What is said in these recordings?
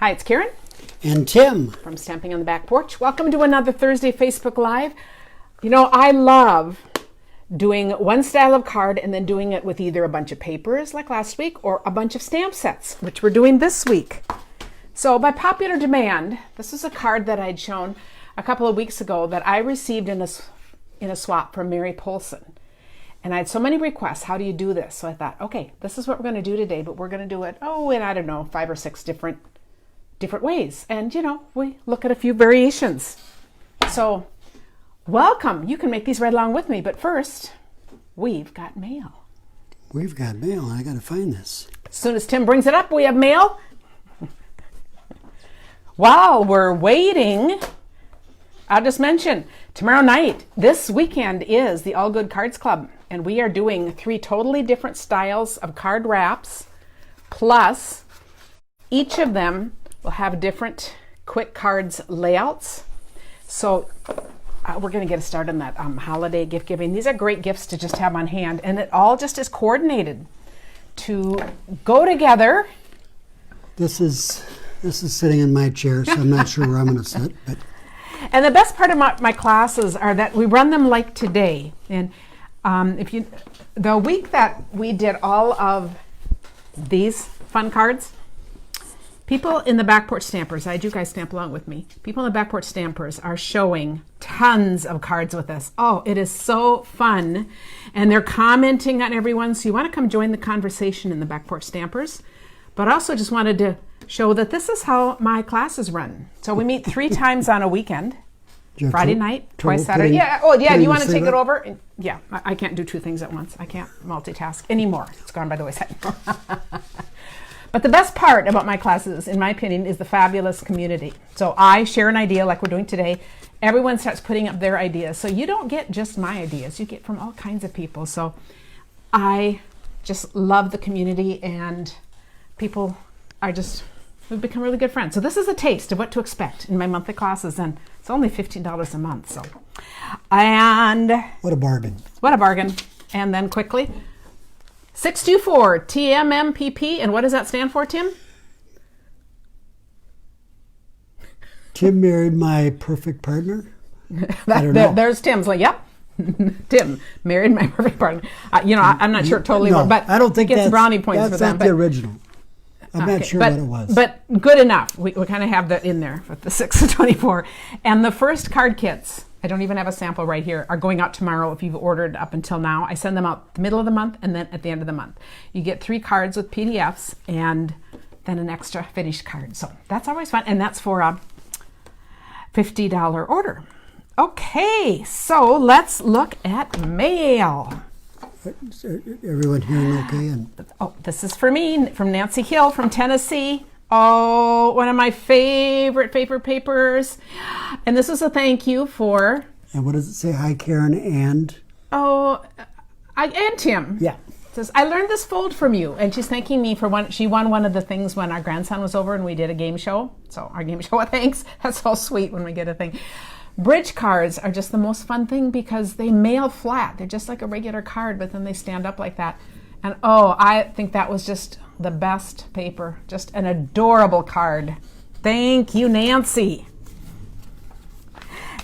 Hi, it's Karen. And Tim. From Stamping on the Back Porch. Welcome to another Thursday Facebook Live. You know, I love doing one style of card and then doing it with either a bunch of papers like last week or a bunch of stamp sets, which we're doing this week. So by popular demand, this is a card that I'd shown a couple of weeks ago that I received in a swap from Mary Polson. And I had so many requests, how do you do this? So I thought, okay, this is what we're going to do today, but we're going to do it, in I don't know, 5 or 6 different ways. And, you know, we look at a few variations. So welcome. You can make these right along with me. But first, we've got mail. We've got mail. I got to find this. As soon as Tim brings it up, we have mail. While we're waiting, I'll just mention, tomorrow night, this weekend is the All Good Cards Club. And we are doing 3 totally different styles of card wraps. Plus, each of them will have different quick cards layouts. So we're going to get started on that holiday gift giving. These are great gifts to just have on hand, and it all just is coordinated to go together. This is sitting in my chair, so I'm not sure where I'm going to sit. But and the best part of my classes are that we run them like today. And the week that we did all of these fun cards, people in the Back Porch Stampers, I had you guys stamp along with me. People in the Back Porch Stampers are showing tons of cards with us. Oh, it is so fun. And they're commenting on everyone. So you want to come join the conversation in the Back Porch Stampers. But also just wanted to show that this is how my classes run. So we meet 3 times on a weekend. Friday night, twice Saturday. You want to take it over? Yeah, I can't do 2 things at once. I can't multitask anymore. It's gone by the wayside. But the best part about my classes, in my opinion, is the fabulous community. So I share an idea like we're doing today. Everyone starts putting up their ideas. So you don't get just my ideas. You get from all kinds of people. So I just love the community, and people we've become really good friends. So this is a taste of what to expect in my monthly classes, and it's only $15 a month. So, and what a bargain. What a bargain. And then quickly, 624 TMMPP, and what does that stand for, Tim? Tim married my perfect partner. I don't know. There's Tim's like, yep. Tim married my perfect partner. I'm not sure totally, but I don't think gets brownie points for that. That's not the original. I'm not sure what it was. But good enough. We kind of have that in there with the 6 to 24. And the first card kits, I don't even have a sample right here, are going out tomorrow if you've ordered up until now. I send them out the middle of the month and then at the end of the month. You get 3 cards with PDFs and then an extra finished card. So that's always fun. And that's for a $50 order. Okay, so let's look at mail. Everyone hearing okay? This is for me from Nancy Hill from Tennessee. Oh, one of my favorite papers. And this is a thank you for... And what does it say? Hi, Karen and... And Tim. Yeah. It says, I learned this fold from you. And she's thanking me for she won one of the things when our grandson was over and we did a game show. So our game show, thanks. That's so sweet when we get a thing. Bridge cards are just the most fun thing because they mail flat. They're just like a regular card, but then they stand up like that. And I think that was just the best paper. Just an adorable card. Thank you, Nancy.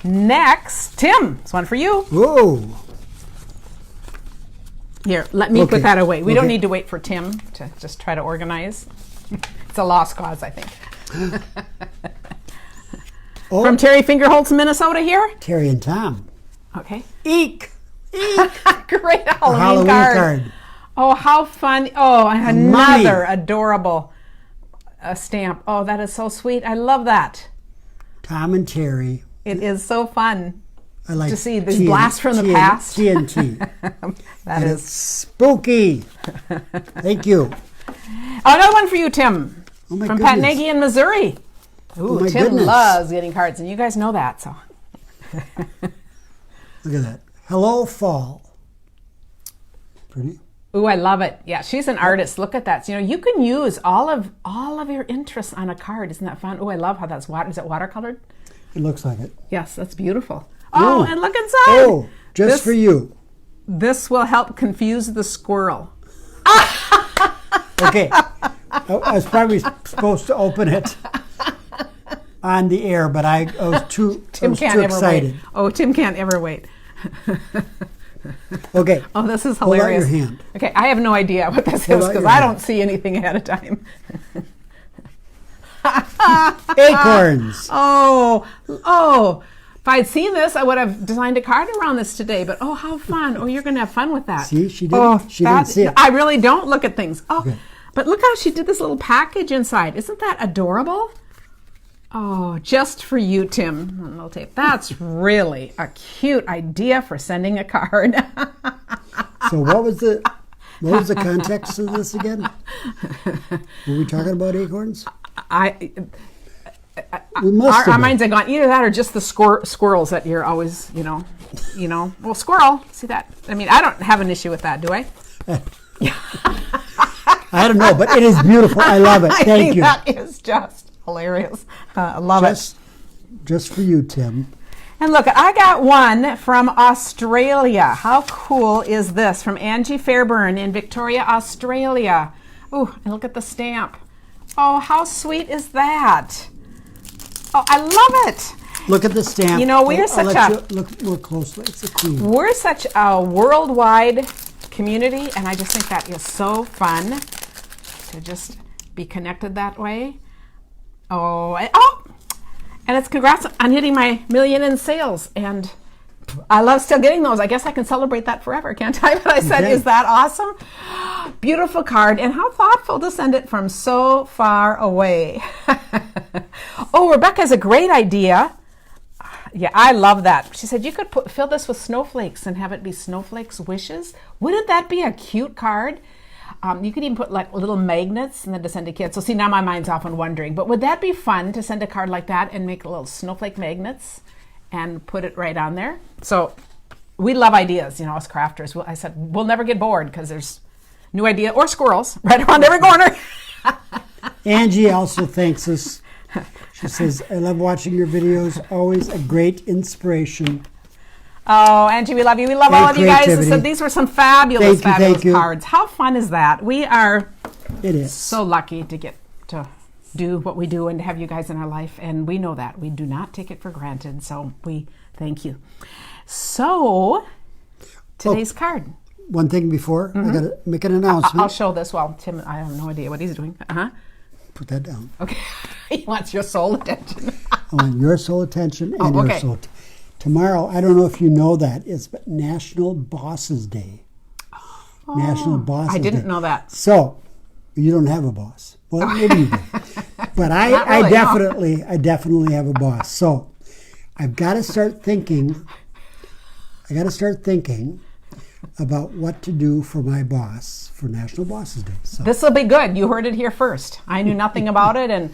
Next, Tim, it's one for you. Whoa. Here, let me put that away. We don't need to wait for Tim to just try to organize. It's a lost cause, I think. From Terry Fingerholtz, Minnesota here. Terry and Tom. Okay. Eek. Great Halloween card. Oh, how fun. Oh, another adorable stamp. Oh, that is so sweet. I love that. Tom and Terry. It is so fun I like to see these blasts from the past. TNT. That is spooky. Thank you. Another one for you, Tim. Oh my from goodness. Pat Nagy in Missouri. Ooh, Tim loves getting cards, and you guys know that. So, look at that. Hello, fall. Pretty. Ooh, I love it. Yeah, she's an artist. Look at that. So, you can use all of your interests on a card. Isn't that fun? Oh, I love how that's Is it watercolored? It looks like it. Yes, that's beautiful. Oh, and look inside. Oh, just for you. This will help confuse the squirrel. Okay. I was probably supposed to open it. on the air, but I was too, Tim I was can't too ever excited. wait. Oh, Tim can't ever wait. Okay. Oh, this is Hold out hilarious. your hand. Okay, I have no idea what this Hold is out because your I hand. don't see anything ahead of time. Acorns. Oh. If I'd seen this, I would have designed a card around this today. But oh, how fun! Oh, you're going to have fun with that. See, she didn't. She didn't see it. I really don't look at things. Oh, Okay. but look how she did this little package inside. Isn't that adorable? Oh, just for you, Tim. Little tape. That's really a cute idea for sending a card. So what was the context of this again? Were we talking about acorns? We must have Our been. minds have gone either that or just the squirrels that you're always, well, squirrel. See that? I mean, I don't have an issue with that, do I? I don't know, but it is beautiful. I love it. I Thank think you. that is just hilarious. I love it. Just for you, Tim. And look, I got one from Australia. How cool is this? From Angie Fairburn in Victoria, Australia. Oh, and look at the stamp. Oh, how sweet is that? Oh, I love it. Look at the stamp. You know, we're I'll such let a- you look more closely. It's a queen. We're such a worldwide community, and I just think that is so fun to just be connected that way. And it's congrats on hitting my million in sales. And I love still getting those. I guess I can celebrate that forever, can't I? But I said, Okay. is that awesome? Beautiful card. And how thoughtful to send it from so far away. Oh, Rebecca has a great idea. Yeah, I love that. She said you could fill this with snowflakes and have it be Snowflake's Wishes. Wouldn't that be a cute card? You could even put like little magnets and then to send to kids. So see, now my mind's often wondering, but would that be fun to send a card like that and make little snowflake magnets and put it right on there? So we love ideas, us crafters. I said, we'll never get bored because there's new idea or squirrels right around every corner. Angie also thanks us. She says, I love watching your videos. Always a great inspiration. Oh, Angie, we love you. We love all of you guys. Creativity. So these were some fabulous, Thank you. cards. How fun is that? We are It is. so lucky to get to do what we do and to have you guys in our life. And we know that. We do not take it for granted. So we thank you. So today's card. One thing before, I got to make an announcement. I'll show this while Tim, I have no idea what he's doing. Put that down. Okay. He wants your soul attention. I want your soul attention and okay. your soul. Tomorrow, I don't know if you know that, it's National Bosses Day. National Bosses Day. I didn't know that. So, you don't have a boss. Well, maybe you do. But Not really, I definitely have a boss. So, I've got to start thinking about what to do for my boss for National Bosses Day. So, This will be good. You heard it here first. I knew nothing about it, and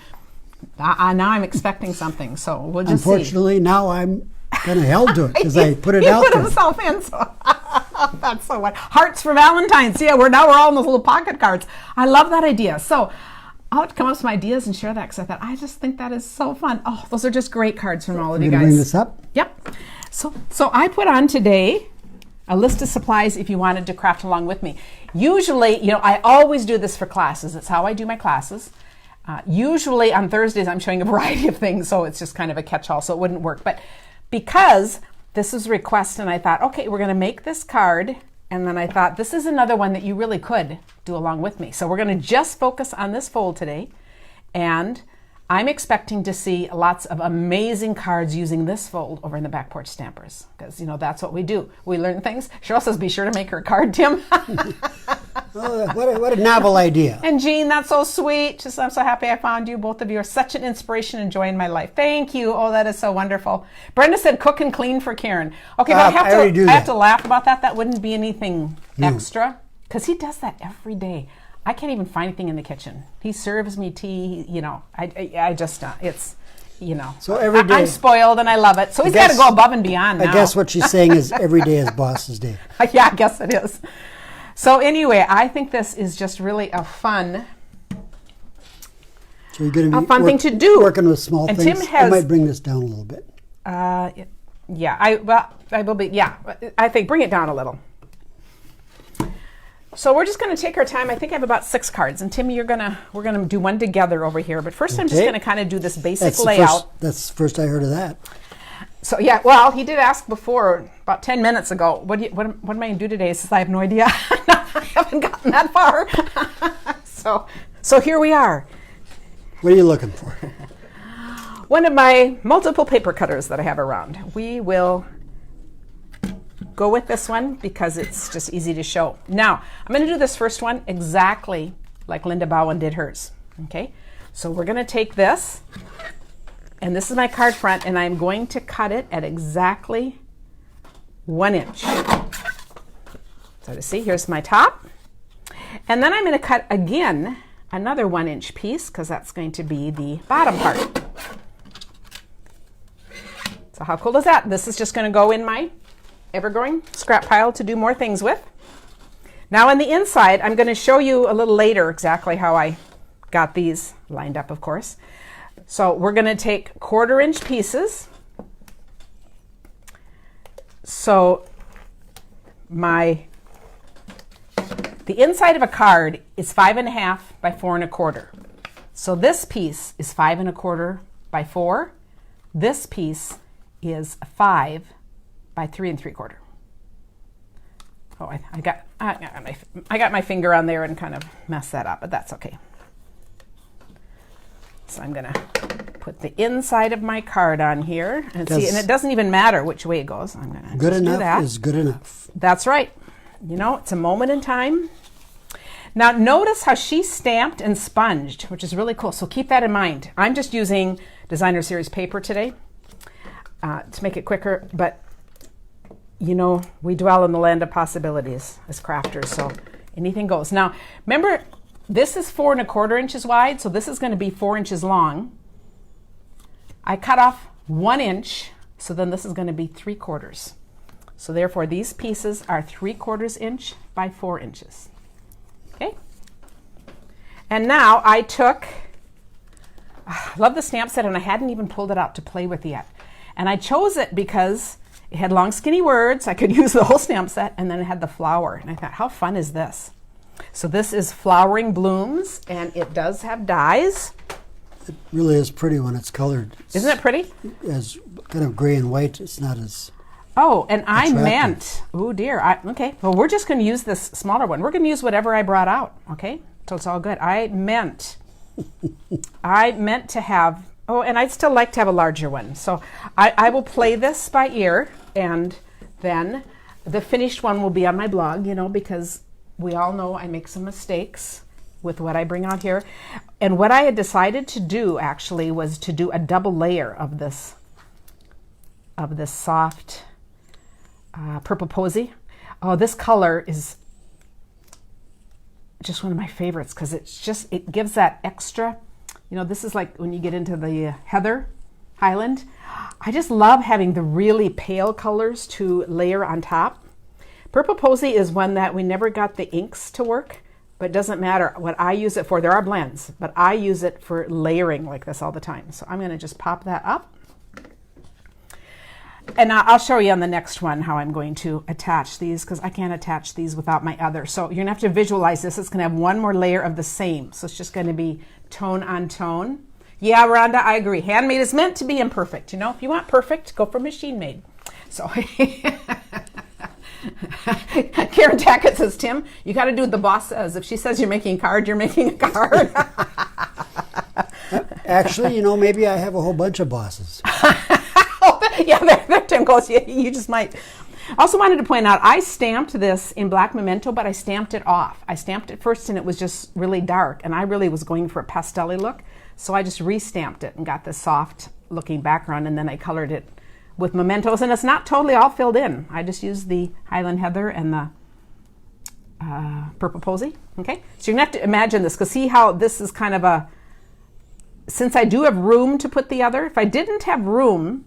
now I'm expecting something. So we'll just see. unfortunately, now I'm kind of held to it because I put it he out put there. himself in. So that's so what hearts for Valentine's. Yeah, we're all in those little pocket cards. I love that idea. So I'll have to come up with some ideas and share that because I just think that is so fun. Oh, those are just great cards from all of you You're guys. going to bring this up? Yep. So I put on today a list of supplies if you wanted to craft along with me. Usually, I always do this for classes. It's how I do my classes. Usually on Thursdays, I'm showing a variety of things, so it's just kind of a catch-all, so it wouldn't work. But because this was a request, and I thought, okay, we're going to make this card, and then I thought, this is another one that you really could do along with me. So we're going to just focus on this fold today, and I'm expecting to see lots of amazing cards using this fold over in the Back Porch Stampers, because, that's what we do. We learn things. Cheryl says, be sure to make her a card, Tim. Oh, what a novel idea. And Jean, that's so sweet. Just, I'm so happy I found you. Both of you are such an inspiration and joy in my life. Thank you. Oh, that is so wonderful. Brenda said cook and clean for Karen. Okay, but I already do I have that. to laugh about that. That wouldn't be anything extra because he does that every day. I can't even find anything in the kitchen. He serves me tea. I just, it's, So every day- I'm spoiled and I love it. So he's got to guess- go above and beyond now. I guess what she's saying is every day is Boss's Day. Yeah, I guess it is. So anyway, I think this is just really a fun So you're going to be thing to do. working with small And things. Tim has- I might bring this down a little bit. Yeah, I will be. Yeah, I think bring it down a little. So we're just going to take our time. I think I have about 6 cards. And Tim, we're going to do one together over here. But first I'm just going to kind of do this basic layout. That's the first I heard of that. So yeah, well, he did ask before, about 10 minutes ago, what am I going to do today? He says, I have no idea. I haven't gotten that far. So here we are. What are you looking for? One of my multiple paper cutters that I have around. We will go with this one because it's just easy to show. Now, I'm going to do this first one exactly like Linda Bowen did hers. Okay, so we're going to take this, and this is my card front, and I'm going to cut it at exactly 1 inch. So to see, here's my top. And then I'm going to cut again another 1 inch piece because that's going to be the bottom part. So how cool is that? This is just going to go in my ever-growing scrap pile to do more things with. Now on the inside, I'm going to show you a little later exactly how I got these lined up, of course. So we're going to take 1/4 inch pieces. So the inside of a card is 5.5 by 4.25. So this piece is 5.25 by 4. This piece is 5 by 3.75. Oh, I got my finger on there and kind of messed that up, but that's okay. So I'm going to put the inside of my card on here and see, and it doesn't even matter which way it goes. I'm going to good enough is good enough. That's right. You know, it's a moment in time. Now notice how she stamped and sponged, which is really cool. So keep that in mind. I'm just using Designer Series paper today to make it quicker, but you know, we dwell in the land of possibilities as crafters, so anything goes. Now, remember, this is 4.25 inches wide, so this is going to be 4 inches long. I cut off 1 inch, so then this is going to be 3/4. So therefore, these pieces are 3/4 inch by 4 inches. Okay? And now I took, I love the stamp set, and I hadn't even pulled it out to play with yet. And I chose it because it had long skinny words. I could use the whole stamp set, and then it had the flower. And I thought, how fun is this? So this is Flowering Blooms, and it does have dies. It really is pretty when it's colored. Isn't it pretty? As kind of gray and white, it's not as Oh, and I attractive. meant, oh dear, okay. Well, we're just going to use this smaller one. We're going to use whatever I brought out, okay? So it's all good. I meant to have, oh, and I'd still like to have a larger one. So I will play this by ear, and then the finished one will be on my blog, you know, because we all know I make some mistakes with what I bring out here. And what I had decided to do actually was to do a double layer of this soft purple posy. Oh, this color is just one of my favorites because it gives that extra, you know, this is like when you get into the Heather Highland. I just love having the really pale colors to layer on top. Purple Posy is one that we never got the inks to work, but it doesn't matter what I use it for. There are blends, but I use it for layering like this all the time. So I'm going to just pop that up. And I'll show you on the next one how I'm going to attach these because I can't attach these without my other. So you're going to have to visualize this. It's going to have one more layer of the same. So it's just going to be tone on tone. Yeah, Rhonda, I agree. Handmade is meant to be imperfect. You know, if you want perfect, go for machine made. So Karen Tackett says, Tim, you got to do what the boss says. If she says you're making a card, you're making a card. Actually, you know, maybe I have a whole bunch of bosses. Yeah, there Tim goes. Yeah, you just might. Also wanted to point out, I stamped this in black memento, but I stamped it off. I stamped it first and it was just really dark, and I really was going for a pastel-y look, so I just re-stamped it and got this soft looking background, and then I colored it with mementos, and it's not totally all filled in. I just used the Highland Heather and the Purple Posy. Okay, so you're gonna have to imagine this, because see how this is kind of a, since I do have room to put the other, if I didn't have room,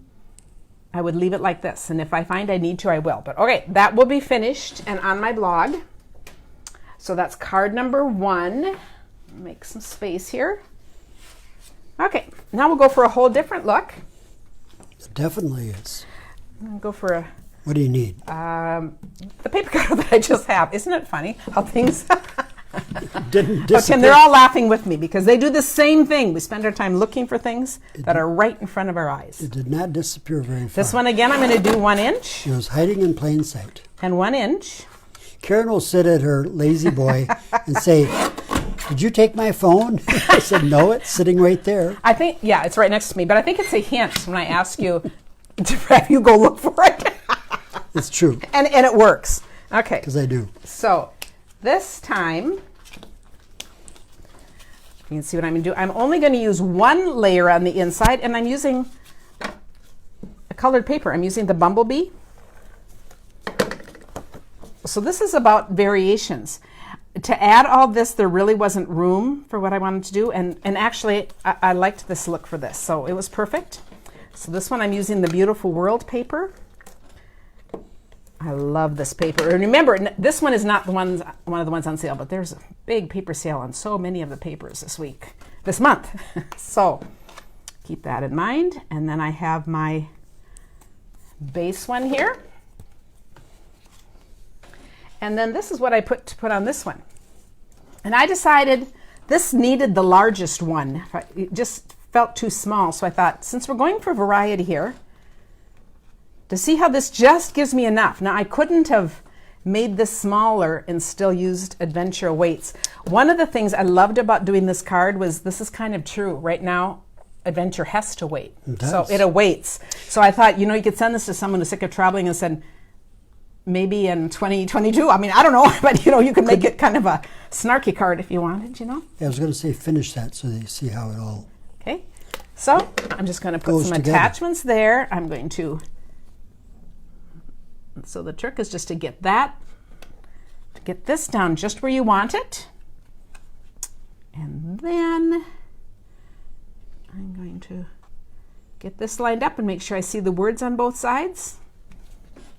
I would leave it like this, and if I find I need to, I will. But okay, that will be finished and on my blog. So that's card number 1. Make some space here. Okay, now we'll go for a whole different look. It definitely is. I'm gonna go for a What do you need? The paper cutter that I just have. Isn't it funny how things... Didn't Oh, Tim, disappear. they're all laughing with me because they do the same thing. We spend our time looking for things that are right in front of our eyes. It did not disappear very far. This one again, I'm going to do 1 inch It was hiding in plain sight. and 1 inch. Karen will sit at her lazy boy and say, "Did you take my phone?" I said, "No, it's sitting right there." I think, yeah, it's right next to me, but I think it's a hint when I ask you to have you go look for it. It's true, and it works. Okay, because I do. so this time, you can see what I'm going to do. I'm only going to use 1 layer on the inside, and I'm using a colored paper. I'm using the Bumblebee. So this is about variations. To add all this, there really wasn't room for what I wanted to do, and actually, I liked this look for this, so it was perfect. So this one, I'm using the Beautiful World paper. I love this paper. And remember, this one is not one of the ones on sale, but there's a big paper sale on so many of the papers this month. So keep that in mind. And then I have my base one here. And then this is what I put on this one. And I decided this needed the largest one. It just felt too small. So I thought, since we're going for variety here, to see how this just gives me enough. Now, I couldn't have made this smaller and still used Adventure Awaits. One of the things I loved about doing this card was this is kind of true. Right now, Adventure has to wait. So it awaits. So I thought, you could send this to someone who's sick of traveling and said, maybe in 2022. I mean, I don't know, but you could make it kind of a snarky card if you wanted, Yeah, I was going to say finish that so that you see how it all Okay. So I'm just going to put some attachments there. I'm going to... So the trick is just to get this down just where you want it. And then I'm going to get this lined up and make sure I see the words on both sides.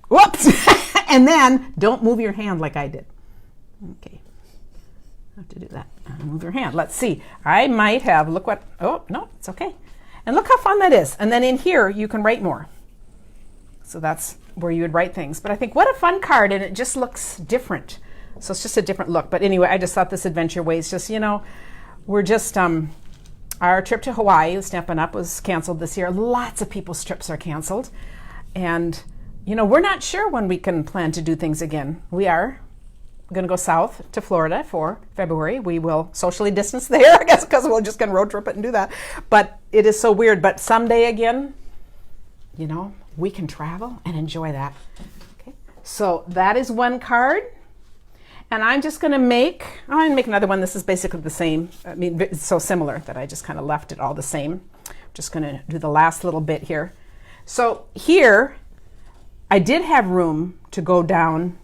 Whoops! And then don't move your hand like I did. Okay. I have to do that. Move your hand. Let's see. I might have, oh, no, it's okay. And look how fun that is. And then in here, you can write more. So that's where you would write things. But I think what a fun card, and it just looks different. So it's just a different look. But anyway, I just thought this Adventure Ways, just, we're just, our trip to Hawaii, the Stampin' Up! Was canceled this year. Lots of people's trips are canceled. And, we're not sure when we can plan to do things again. We are going to go south to Florida for February. We will socially distance there, I guess, because we're just going to road trip it and do that. But it is so weird. But someday again, we can travel and enjoy that. Okay, so that is one card. And I'm just going to make another one. This is basically the same. I mean, it's so similar that I just kind of left it all the same. I'm just going to do the last little bit here. So here, I did have room to go down.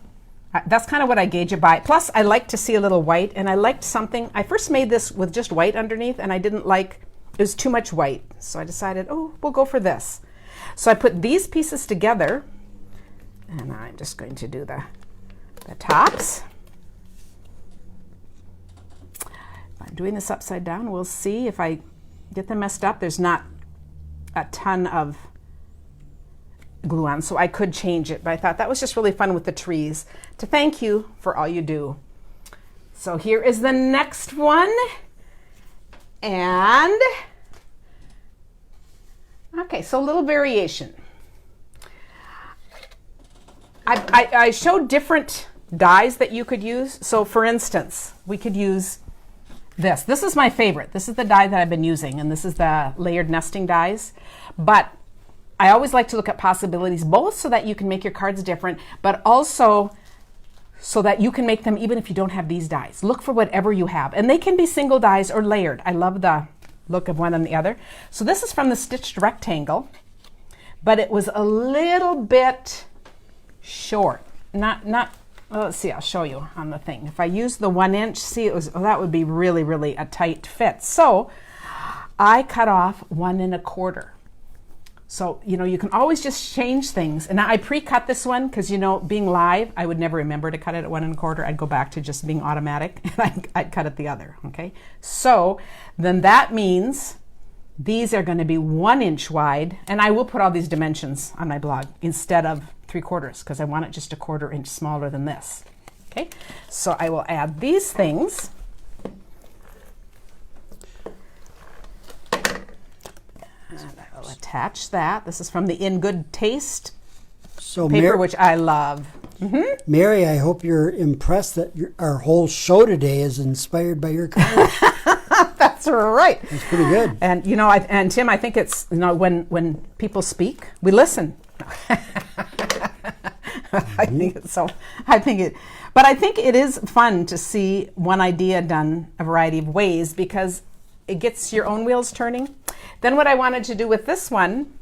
That's kind of what I gauge it by. Plus, I like to see a little white, and I liked something. I first made this with just white underneath, and I didn't like, it was too much white. So I decided, we'll go for this. So I put these pieces together, and I'm just going to do the tops. I'm doing this upside down. We'll see if I get them messed up. There's not a ton of glue on, so I could change it, but I thought that was just really fun with the trees to thank you for all you do. So here is the next one. And okay, so a little variation. I showed different dies that you could use. So for instance, we could use this. This is my favorite. This is the die that I've been using, and this is the layered nesting dies. But I always like to look at possibilities, both so that you can make your cards different, but also so that you can make them even if you don't have these dies. Look for whatever you have, and they can be single dies or layered. I love the look of one and the other. So this is from the Stitched Rectangle, but it was a little bit short. Well, let's see, I'll show you on the thing. If I use the 1 inch, see, that would be really, really a tight fit. So I cut off 1 1/4. So, you can always just change things. And I pre-cut this one because, being live, I would never remember to cut it at 1 1/4. I'd go back to just being automatic and I'd cut it the other, okay? So then that means these are going to be 1 inch wide, and I will put all these dimensions on my blog instead of 3/4 because I want it just a 1/4 inch smaller than this. Okay, so I will add these things. And I will attach that. This is from the In Good Taste So paper, which I love. Mary, I hope you're impressed that our whole show today is inspired by your card. That's right. That's pretty good. And you know, and Tim, I think it's, you know, when people speak, we listen. I think it's so. But I think it is fun to see one idea done a variety of ways because it gets your own wheels turning. Then what I wanted to do with this one.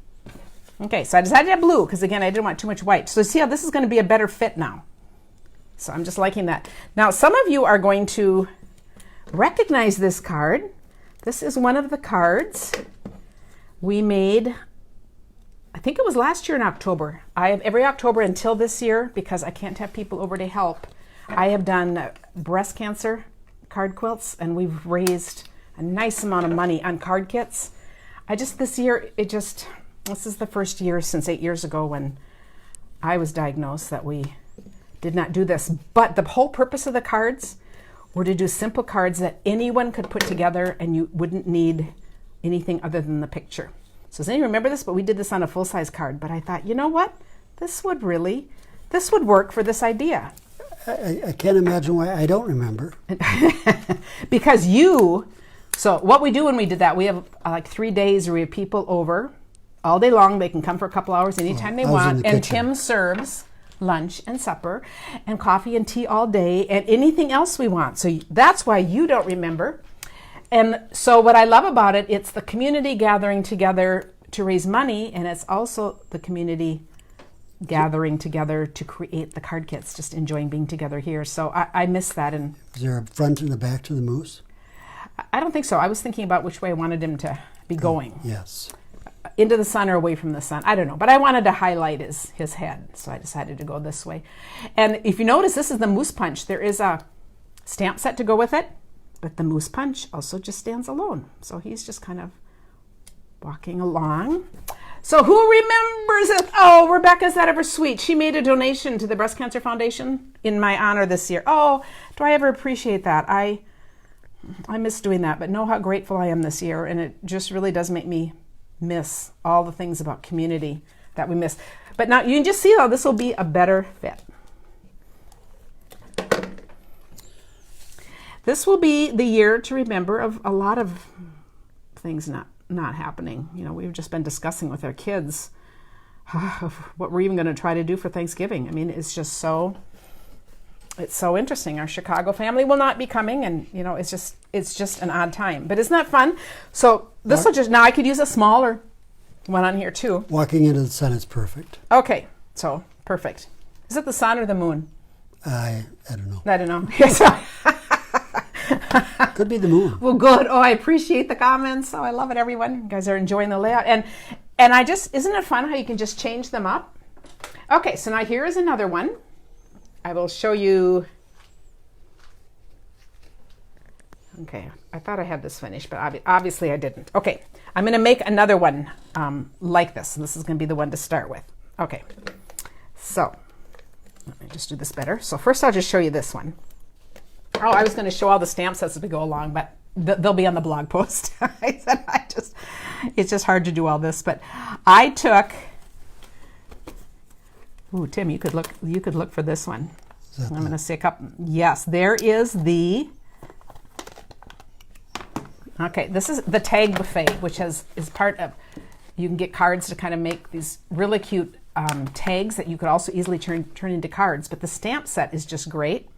Okay, so I decided to have blue because, again, I didn't want too much white. So see how this is going to be a better fit now. So I'm just liking that. Now, some of you are going to recognize this card. This is one of the cards we made, I think it was last year in October. I have every October until this year, because I can't have people over to help, I have done breast cancer card quilts, and we've raised a nice amount of money on card kits. This year, this is the first year since 8 years ago when I was diagnosed that we did not do this. But the whole purpose of the cards were to do simple cards that anyone could put together and you wouldn't need anything other than the picture. So does anyone remember this? But we did this on a full-size card. But I thought, you know what? This would work for this idea. I can't imagine why I don't remember. Because so what we do when we did that, we have like 3 days where we have people over all day long. They can come for a couple hours anytime they want. And Tim serves lunch and supper and coffee and tea all day and anything else we want. So that's why you don't remember. And so what I love about it, it's the community gathering together to raise money, and it's also the community gathering together to create the card kits, just enjoying being together here. So I miss that. And is there a front and a back to the moose? I don't think so. I was thinking about which way I wanted him to be going. Yes. Into the sun or away from the sun. I don't know. But I wanted to highlight his head, so I decided to go this way. And if you notice, this is the moose punch. There is a stamp set to go with it, but the moose punch also just stands alone. So he's just kind of walking along. So who remembers it? Oh, Rebecca's that ever sweet. She made a donation to the Breast Cancer Foundation in my honor this year. Oh, do I ever appreciate that? I miss doing that, but know how grateful I am this year, and it just really does make me miss all the things about community that we miss. But now you can just see how this will be a better fit. This will be the year to remember of a lot of things not happening. You know, we've just been discussing with our kids what we're even going to try to do for Thanksgiving. I mean, it's so interesting. Our Chicago family will not be coming, and you know, it's just an odd time. But isn't that fun? So this will now I could use a smaller one on here too. Walking into the sun is perfect. Okay, so perfect. Is it the sun or the moon? I don't know. I don't know. Could be the moon. Well, good. Oh, I appreciate the comments. Oh, I love it, everyone. You guys are enjoying the layout. And isn't it fun how you can just change them up? Okay, so now here is another one. I will show you. Okay, I thought I had this finished, but obviously I didn't. Okay, I'm going to make another one like this. And this is going to be the one to start with. Okay, so let me just do this better. So first I'll just show you this one. Oh, I was going to show all the stamp sets as we go along, but they'll be on the blog post. I said it's just hard to do all this, but I took. Ooh, Tim, you could look for this one. I'm going to say a couple. Yes, there is the. Okay, this is the tag buffet, which is part of. You can get cards to kind of make these really cute tags that you could also easily turn into cards. But the stamp set is just great.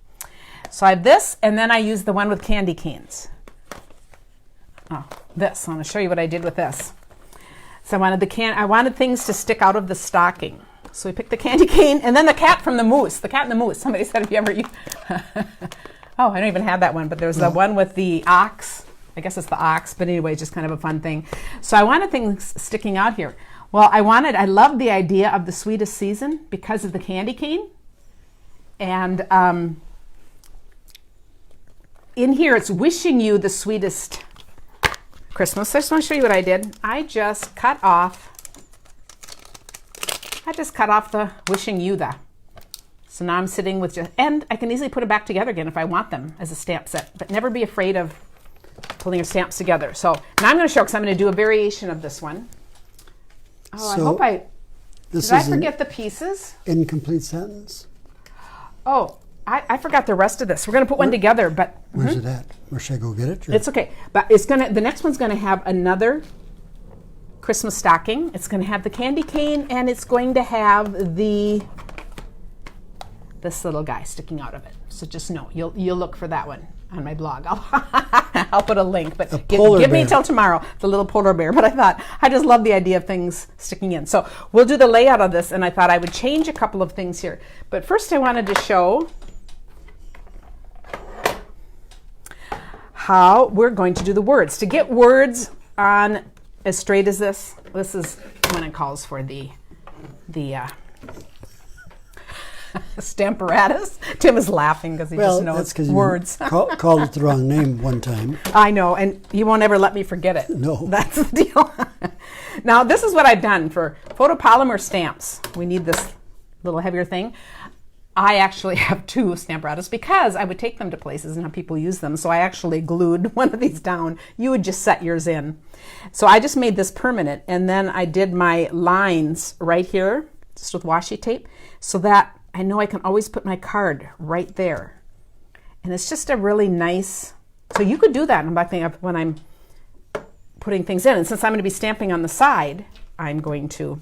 So I have this, and then I use the one with candy canes. Oh, this. I'm going to show you what I did with this. So I wanted things to stick out of the stocking. So we picked the candy cane, and then the cat and the moose. Somebody said, have you ever used... Oh, I don't even have that one, but there's the one with the ox. I guess it's the ox, but anyway, just kind of a fun thing. So I wanted things sticking out here. Well, I loved the idea of the sweetest season because of the candy cane. And in here, it's wishing you the sweetest Christmas. I just want to show you what I did. I just cut off I just cut off the wishing you the. So now I'm sitting with just, and I can easily put them back together again if I want them as a stamp set, but never be afraid of pulling your stamps together. So now I'm going to show, because I'm going to do a variation of this one. Oh, I hope did I forget the pieces? Incomplete sentence. Oh, I forgot the rest of this. We're going to put one together, but. Where's it at? Where should I go get it? It's okay. But the next one's going to have another Christmas stocking. It's going to have the candy cane, and it's going to have this little guy sticking out of it. So just know, you'll look for that one on my blog. I'll put a link, but give me till tomorrow, the little polar bear. But I thought, I just love the idea of things sticking in. So we'll do the layout of this, and I thought I would change a couple of things here. But first I wanted to show how we're going to do the words. To get words on as straight as this is when it calls for the Stamparatus. Tim is laughing because he just knows words. Called it the wrong name one time. I know, and he won't ever let me forget it. No. That's the deal. Now, this is what I've done for photopolymer stamps. We need this little heavier thing. I actually have 2 Stamparatus because I would take them to places and have people use them. So I actually glued one of these down. You would just set yours in. So I just made this permanent, and then I did my lines right here, just with washi tape, so that I know I can always put my card right there. And it's just a really nice, so you could do that when I'm putting things in. And since I'm going to be stamping on the side, I'm going to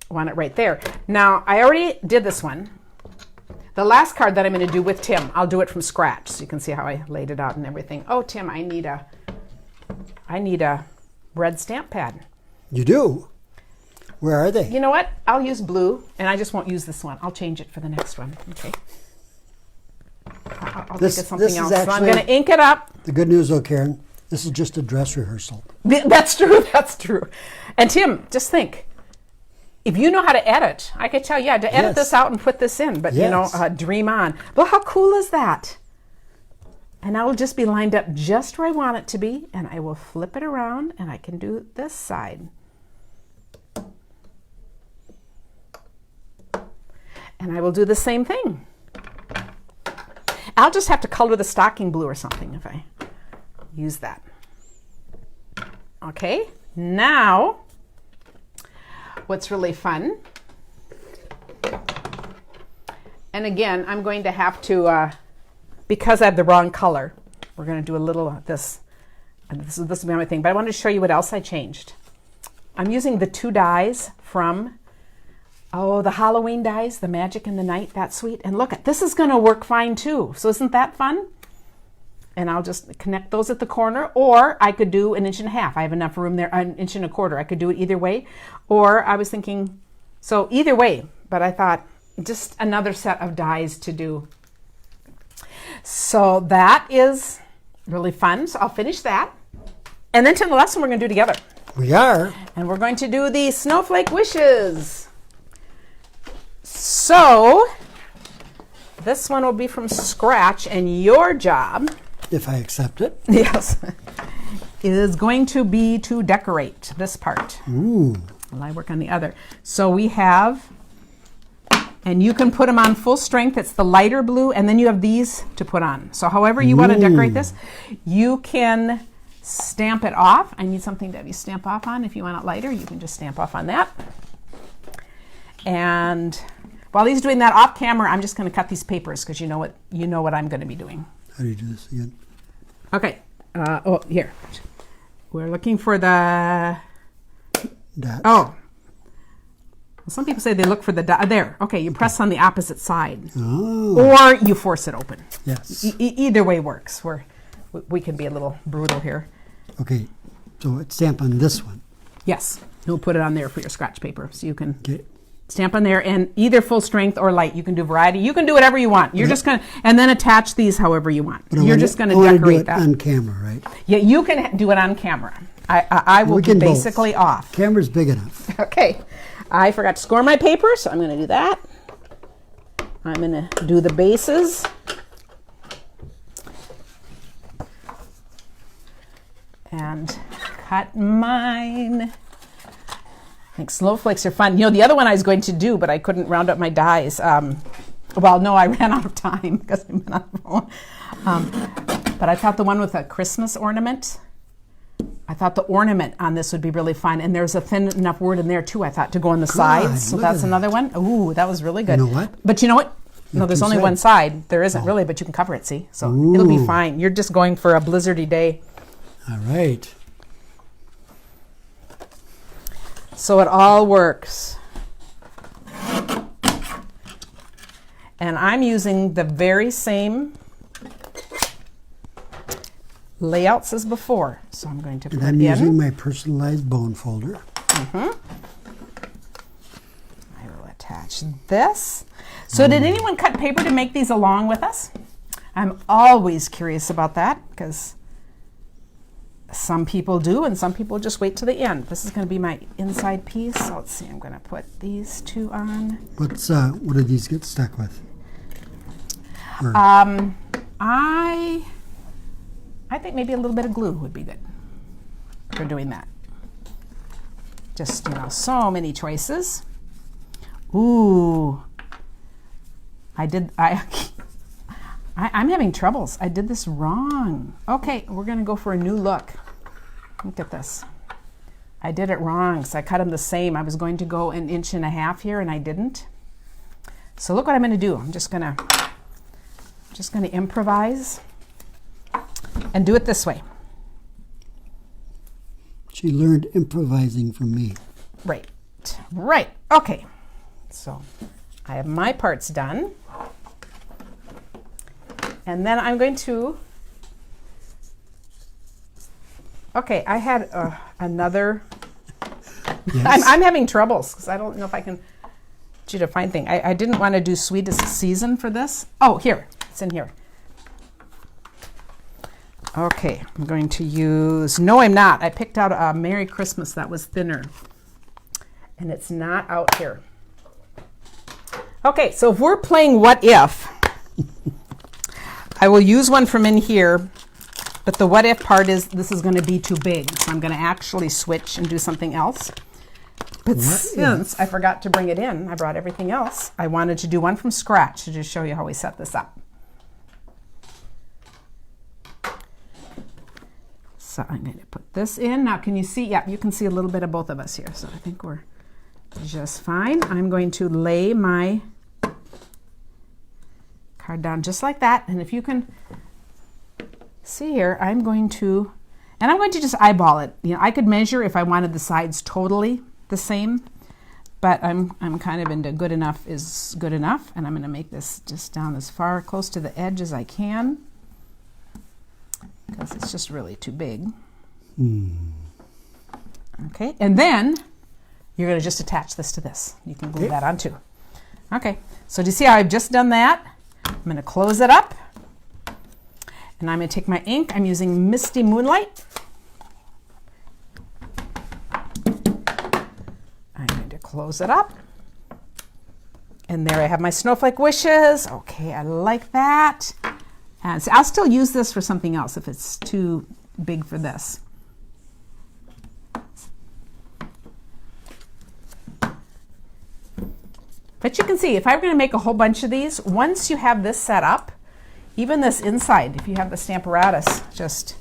want it right there. Now, I already did this one. The last card that I'm going to do with Tim, I'll do it from scratch, so you can see how I laid it out and everything. Oh, Tim, I need a red stamp pad. You do? Where are they? You know what? I'll use blue, and I just won't use this one. I'll change it for the next one. Okay. I'll think of something else. So I'm going to ink it up. The good news, though, Karen, this is just a dress rehearsal. That's true. That's true. And Tim, just think. If you know how to edit, I could tell you to edit this out and put this in, but dream on. Well, how cool is that? And I will just be lined up just where I want it to be, and I will flip it around, and I can do this side. And I will do the same thing. I'll just have to color the stocking blue or something if I use that. Okay, now, what's really fun, and again, I'm going to have to, because I have the wrong color, we're going to do a little of this. And this will be my thing, but I wanted to show you what else I changed. I'm using the 2 dies from, the Halloween dies, the Magic in the Night, that's sweet. And look, this is going to work fine too. So isn't that fun? And I'll just connect those at the corner, or I could do 1.5 inches. I have enough room there, 1.25 inches. I could do it either way. Or I was thinking, so either way, but I thought just another set of dies to do. So that is really fun. So I'll finish that. And then to the lesson we're going to do together. We are. And we're going to do the Snowflake Wishes. So this one will be from scratch, and your job, if I accept it, yes, is going to be to decorate this part. Ooh. While I work on the other. So we have, and you can put them on full strength. It's the lighter blue, and then you have these to put on. So however you want to decorate this, you can stamp it off. I need something to have you stamp off on. If you want it lighter, you can just stamp off on that. And while he's doing that off camera, I'm just going to cut these papers because you know what I'm going to be doing. How do you do this again? Okay. Here. We're looking for the dots. Oh. Well, some people say they look for the dot. There. Okay, you press on the opposite side. Oh. Or you force it open. Yes. Either way works. We can be a little brutal here. Okay. So it's stamp on this one. Yes. We'll put it on there for your scratch paper so you can stamp on there, and either full strength or light. You can do variety. You can do whatever you want. You're just going to, and then attach these however you want. You're just going to decorate that. On camera, right? Yeah, you can do it on camera. I will be basically off. Camera's big enough. Okay. I forgot to score my paper, so I'm going to do that. I'm going to do the bases. And cut mine. I think snowflakes are fun. You know, the other one I was going to do, but I couldn't round up my dies. Well, no, I ran out of time because I went on the phone. But I thought the one with a Christmas ornament, I thought the ornament on this would be really fun. And there's a thin enough word in there, too, I thought, to go on the sides. So that's another one. Ooh, that was really good. You know what? But you know what? No, there's only one side. There isn't really, but you can cover it, see? So it'll be fine. You're just going for a blizzardy day. All right. So it all works. And I'm using the very same layouts as before. So I'm going to put I'm using my personalized bone folder. I will attach this. So did anyone cut paper to make these along with us? I'm always curious about that because some people do and some people just wait to the end. This is going to be my inside piece. So let's see, I'm going to put these two on. What do these get stuck with? I think maybe a little bit of glue would be good for doing that. Just, you know, so many choices. Ooh. I'm having troubles. I did this wrong. Okay, we're going to go for a new look. Look at this. I did it wrong, so I cut them the same. I was going to go 1.5 inches here, and I didn't. So look what I'm going to do. I'm just going to improvise and do it this way. She learned improvising from me. Right. Right. Okay. So I have my parts done. And then I'm going to, okay, I had another, Yes. I'm having troubles because I don't know if I can get you to find thing. I didn't want to do Sweetest Season for this. Oh, here, it's in here. Okay, I'm going to use, no I'm not. I picked out a Merry Christmas that was thinner and it's not out here. Okay, so if we're playing What If, I will use one from in here, but the what if part is this is going to be too big. So I'm going to actually switch and do something else. But since I forgot to bring it in, I brought everything else. I wanted to do one from scratch to just show you how we set this up. So I'm going to put this in. Now can you see? Yeah, you can see a little bit of both of us here. So I think we're just fine. I'm going to lay my card down just like that. And if you can see here, I'm going to just eyeball it. You know, I could measure if I wanted the sides totally the same, but I'm kind of into good enough is good enough. And I'm going to make this just down as far close to the edge as I can because it's just really too big. Okay, and then you're going to just attach this to this. You can glue that on too. Okay, so do you see how I've just done that? I'm going to close it up, and I'm going to take my ink. I'm using Misty Moonlight. I'm going to close it up, and there I have my Snowflake Wishes. Okay, I like that. And so I'll still use this for something else if it's too big for this. But you can see, if I'm going to make a whole bunch of these, once you have this set up, even this inside, if you have the Stamparatus, just,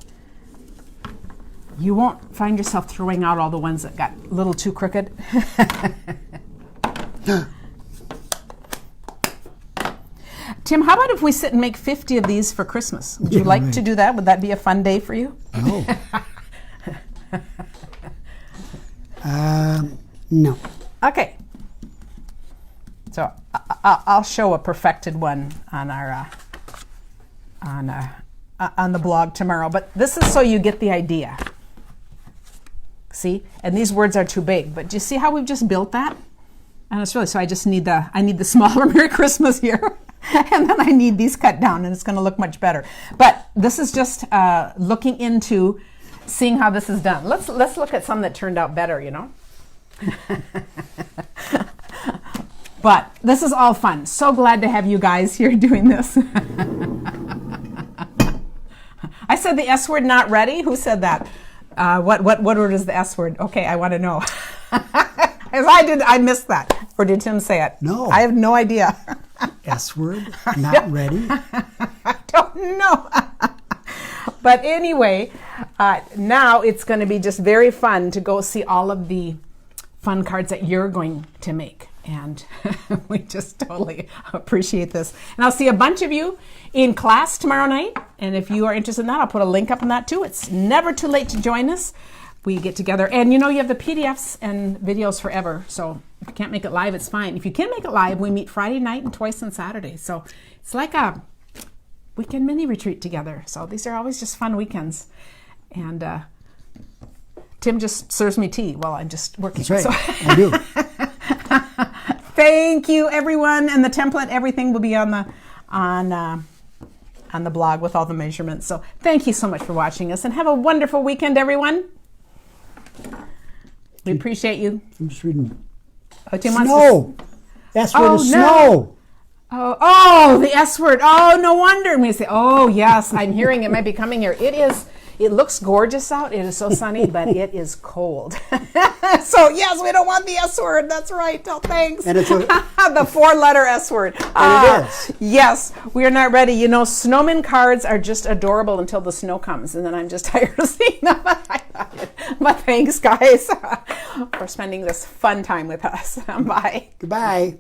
you won't find yourself throwing out all the ones that got a little too crooked. Tim, how about if we sit and make 50 of these for Christmas? Would you like to do that? Would that be a fun day for you? No. No. Okay. So I'll show a perfected one on our on the blog tomorrow. But this is so you get the idea. See, and these words are too big. But do you see how we've just built that? And it's really so. I just need the smaller Merry Christmas here, and then I need these cut down, and it's going to look much better. But this is just looking into seeing how this is done. Let's look at some that turned out better. You know. But this is all fun. So glad to have you guys here doing this. I said the S word not ready. Who said that? What word is the S word? Okay, I want to know. As I did, I missed that. Or did Tim say it? No. I have no idea. S word, not ready. I don't know. But anyway, now it's going to be just very fun to go see all of the fun cards that you're going to make. And we just totally appreciate this. And I'll see a bunch of you in class tomorrow night. And if you are interested in that, I'll put a link up on that too. It's never too late to join us. We get together. And you know, you have the PDFs and videos forever. So if you can't make it live, it's fine. If you can make it live, we meet Friday night and twice on Saturday. So it's like a weekend mini retreat together. So these are always just fun weekends. And Tim just serves me tea while I'm just working. That's right. So. I do. Thank you, everyone. And the template, everything will be on the blog with all the measurements. So thank you so much for watching us, and have a wonderful weekend, everyone. We appreciate you. I'm just reading. Oh, Tim wants Snow. S word is no. snow. Oh, the S word. Oh, no wonder. We say, oh, yes, I'm hearing it might be coming here. It looks gorgeous out. It is so sunny, but it is cold. So, yes, we don't want the S word. That's right. Oh, thanks. And it's a, the 4-letter S word. And it is. Yes, we are not ready. You know, snowman cards are just adorable until the snow comes, and then I'm just tired of seeing them. But thanks, guys, for spending this fun time with us. Bye. Goodbye.